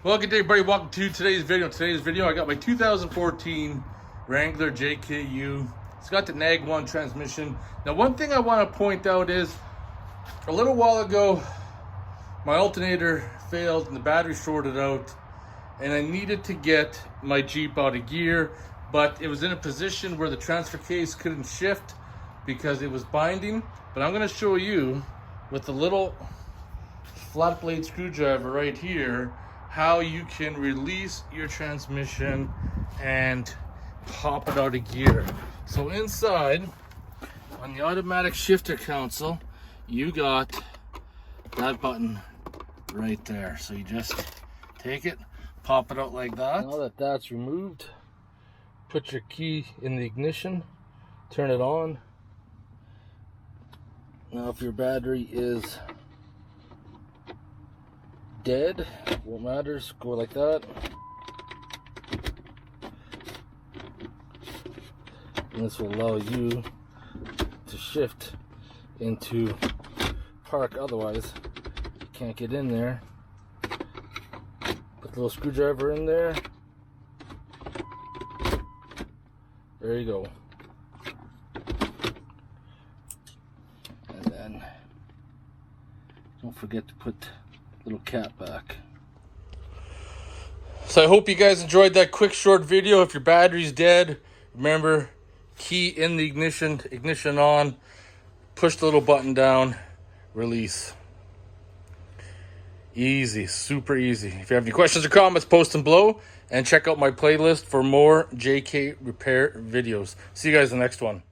Well, good day, everybody. Welcome to today's video. I got my 2014 Wrangler JKU. It's got the NAG 1 transmission. Now, one thing I want to point out is a little while ago, my alternator failed and the battery shorted out, and I needed to get my Jeep out of gear, but it was in a position where the transfer case couldn't shift because it was binding. But I'm going to show you with a little flat blade screwdriver right here how you can release your transmission and pop it out of gear. So inside on the automatic shifter console, you got that button right there. So you just take it, pop it out like that. Now that that's removed, put your key in the ignition, turn it on. Now if your battery is dead, won't matter, just go like that. And this will allow you to shift into park, otherwise you can't get in there. Put the little screwdriver in there. There you go. And then don't forget to put little cap back. So I hope you guys enjoyed that quick short video. If your battery's dead, remember, key in the ignition on, push the little button down, release. Easy, super easy. If you have any questions or comments, post them below, and check out my playlist for more JK repair videos. See you guys in the next one.